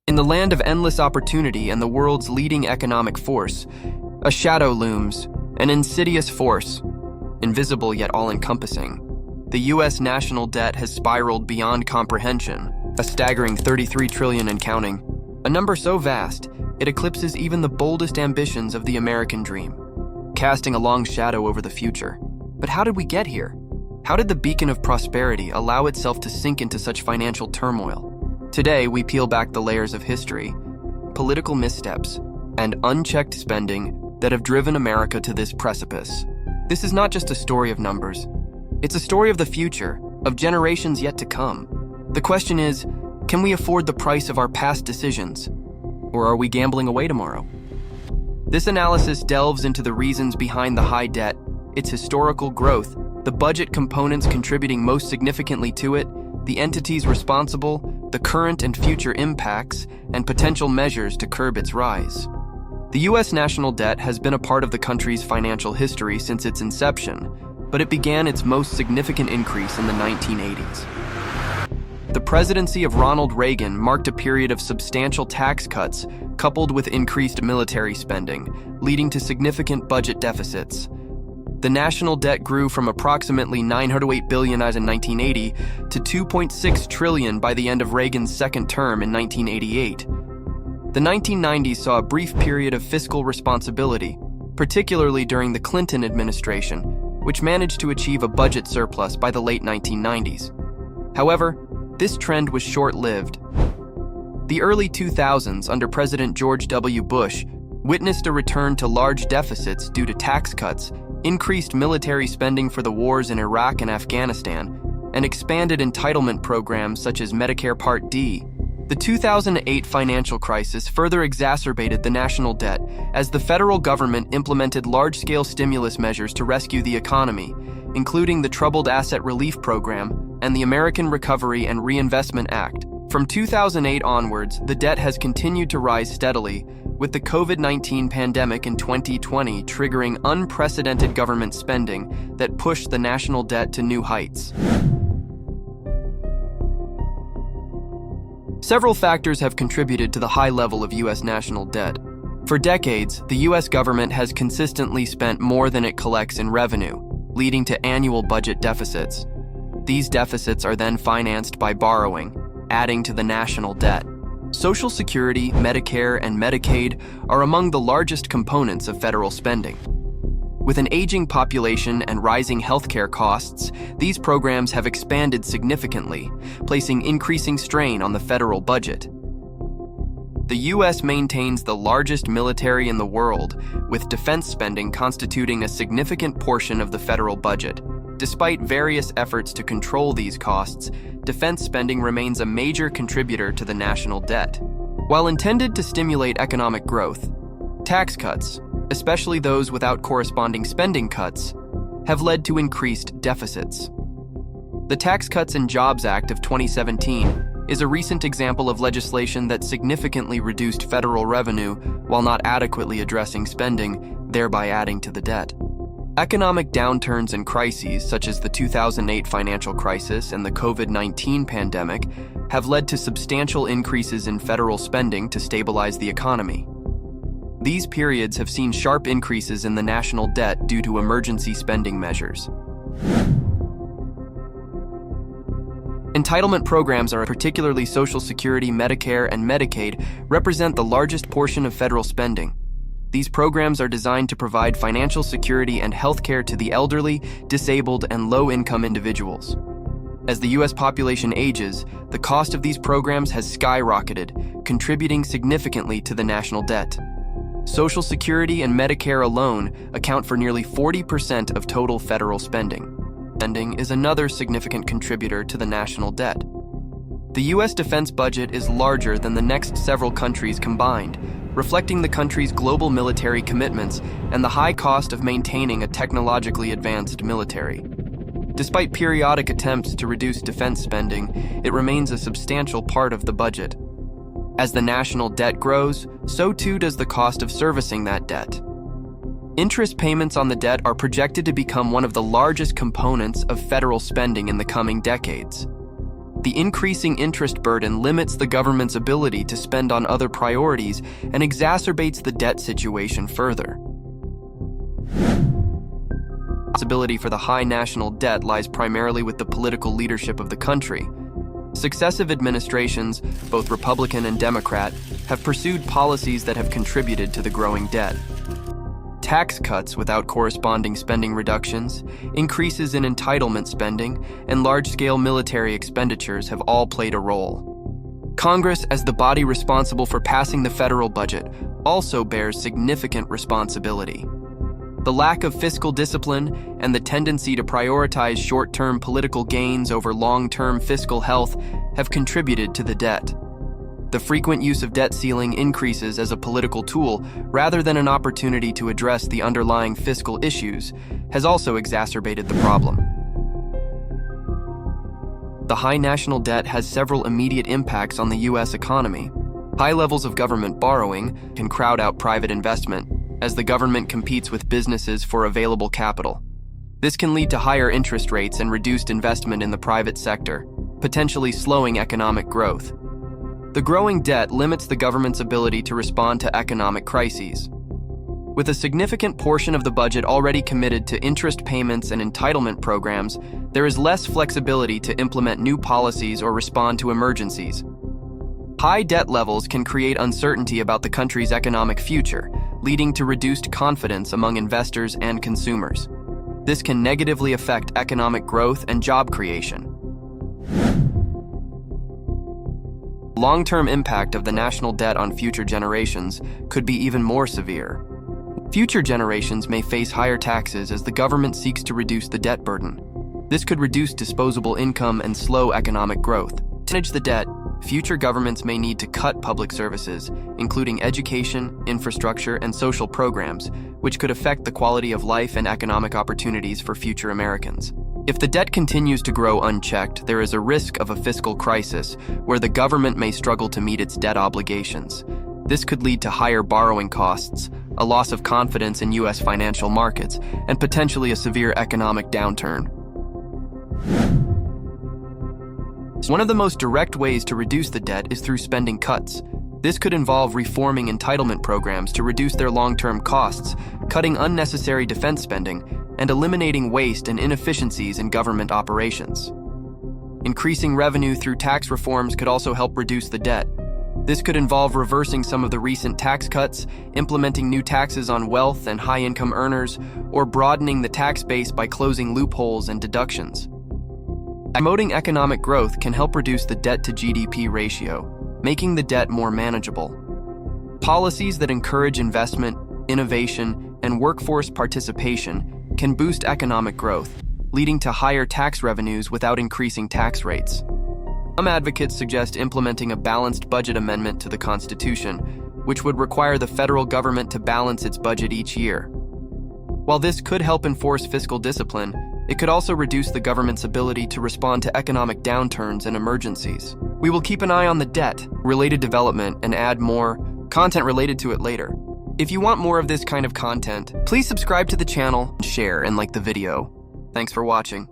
In the land of endless opportunity and the world's leading economic force, a shadow looms, an insidious force, invisible yet all-encompassing. The U.S. national debt has spiraled beyond comprehension, a staggering $33 trillion and counting, a number so vast it eclipses even the boldest ambitions of the American dream, casting a long shadow over the future. But how did we get here? How did the beacon of prosperity allow itself to sink into such financial turmoil? Today, we peel back the layers of history, political missteps, and unchecked spending that have driven America to this precipice. This is not just a story of numbers. It's a story of the future, of generations yet to come. The question is, can we afford the price of our past decisions? Or are we gambling away tomorrow? This analysis delves into the reasons behind the high debt, its historical growth, the budget components contributing most significantly to it, the entities responsible, the current and future impacts, and potential measures to curb its rise. The U.S. national debt has been a part of the country's financial history since its inception, but it began its most significant increase in the 1980s. The presidency of Ronald Reagan marked a period of substantial tax cuts coupled with increased military spending, leading to significant budget deficits. The national debt grew from approximately $908 billion in 1980 to $2.6 trillion by the end of Reagan's second term in 1988. The 1990s saw a brief period of fiscal responsibility, particularly during the Clinton administration, which managed to achieve a budget surplus by the late 1990s. However, this trend was short-lived. The early 2000s under President George W. Bush witnessed a return to large deficits due to tax cuts, increased military spending for the wars in Iraq and Afghanistan, and expanded entitlement programs such as Medicare Part D. The 2008 financial crisis further exacerbated the national debt as the federal government implemented large-scale stimulus measures to rescue the economy, including the Troubled Asset Relief Program and the American Recovery and Reinvestment Act. From 2008 onwards, the debt has continued to rise steadily, with the COVID-19 pandemic in 2020 triggering unprecedented government spending that pushed the national debt to new heights. Several factors have contributed to the high level of U.S. national debt. For decades, the U.S. government has consistently spent more than it collects in revenue, leading to annual budget deficits. These deficits are then financed by borrowing, adding to the national debt. Social Security, Medicare, and Medicaid are among the largest components of federal spending. With an aging population and rising healthcare costs, these programs have expanded significantly, placing increasing strain on the federal budget. The U.S. maintains the largest military in the world, with defense spending constituting a significant portion of the federal budget. Despite various efforts to control these costs, defense spending remains a major contributor to the national debt. While intended to stimulate economic growth, tax cuts, especially those without corresponding spending cuts, have led to increased deficits. The Tax Cuts and Jobs Act of 2017 is a recent example of legislation that significantly reduced federal revenue while not adequately addressing spending, thereby adding to the debt. Economic downturns and crises, such as the 2008 financial crisis and the COVID-19 pandemic, have led to substantial increases in federal spending to stabilize the economy. These periods have seen sharp increases in the national debt due to emergency spending measures. Entitlement programs, particularly Social Security, Medicare, and Medicaid, represent the largest portion of federal spending. These programs are designed to provide financial security and health care to the elderly, disabled, and low-income individuals. As the U.S. population ages, the cost of these programs has skyrocketed, contributing significantly to the national debt. Social Security and Medicare alone account for nearly 40% of total federal spending. Spending is another significant contributor to the national debt. The U.S. defense budget is larger than the next several countries combined, reflecting the country's global military commitments and the high cost of maintaining a technologically advanced military. Despite periodic attempts to reduce defense spending, it remains a substantial part of the budget. As the national debt grows, so too does the cost of servicing that debt. Interest payments on the debt are projected to become one of the largest components of federal spending in the coming decades. The increasing interest burden limits the government's ability to spend on other priorities and exacerbates the debt situation further. The responsibility for the high national debt lies primarily with the political leadership of the country. Successive administrations, both Republican and Democrat, have pursued policies that have contributed to the growing debt. Tax cuts without corresponding spending reductions, increases in entitlement spending, and large-scale military expenditures have all played a role. Congress, as the body responsible for passing the federal budget, also bears significant responsibility. The lack of fiscal discipline and the tendency to prioritize short-term political gains over long-term fiscal health have contributed to the debt. The frequent use of debt ceiling increases as a political tool rather than an opportunity to address the underlying fiscal issues has also exacerbated the problem. The high national debt has several immediate impacts on the U.S. economy. High levels of government borrowing can crowd out private investment as the government competes with businesses for available capital. This can lead to higher interest rates and reduced investment in the private sector, potentially slowing economic growth. The growing debt limits the government's ability to respond to economic crises. With a significant portion of the budget already committed to interest payments and entitlement programs, there is less flexibility to implement new policies or respond to emergencies. High debt levels can create uncertainty about the country's economic future, leading to reduced confidence among investors and consumers. This can negatively affect economic growth and job creation. Long-term impact of the national debt on future generations could be even more severe. Future generations may face higher taxes as the government seeks to reduce the debt burden. This could reduce disposable income and slow economic growth. To manage the debt, future governments may need to cut public services, including education, infrastructure, and social programs, which could affect the quality of life and economic opportunities for future Americans. If the debt continues to grow unchecked, there is a risk of a fiscal crisis where the government may struggle to meet its debt obligations. This could lead to higher borrowing costs, a loss of confidence in U.S. financial markets, and potentially a severe economic downturn. One of the most direct ways to reduce the debt is through spending cuts. This could involve reforming entitlement programs to reduce their long-term costs, cutting unnecessary defense spending, and eliminating waste and inefficiencies in government operations. Increasing revenue through tax reforms could also help reduce the debt. This could involve reversing some of the recent tax cuts, implementing new taxes on wealth and high-income earners, or broadening the tax base by closing loopholes and deductions. Promoting economic growth can help reduce the debt-to-GDP ratio, making the debt more manageable. Policies that encourage investment, innovation, and workforce participation can boost economic growth, leading to higher tax revenues without increasing tax rates. Some advocates suggest implementing a balanced budget amendment to the Constitution, which would require the federal government to balance its budget each year. While this could help enforce fiscal discipline, it could also reduce the government's ability to respond to economic downturns and emergencies. We will keep an eye on the debt-related development and add more content related to it later. If you want more of this kind of content, please subscribe to the channel, share, and like the video. Thanks for watching.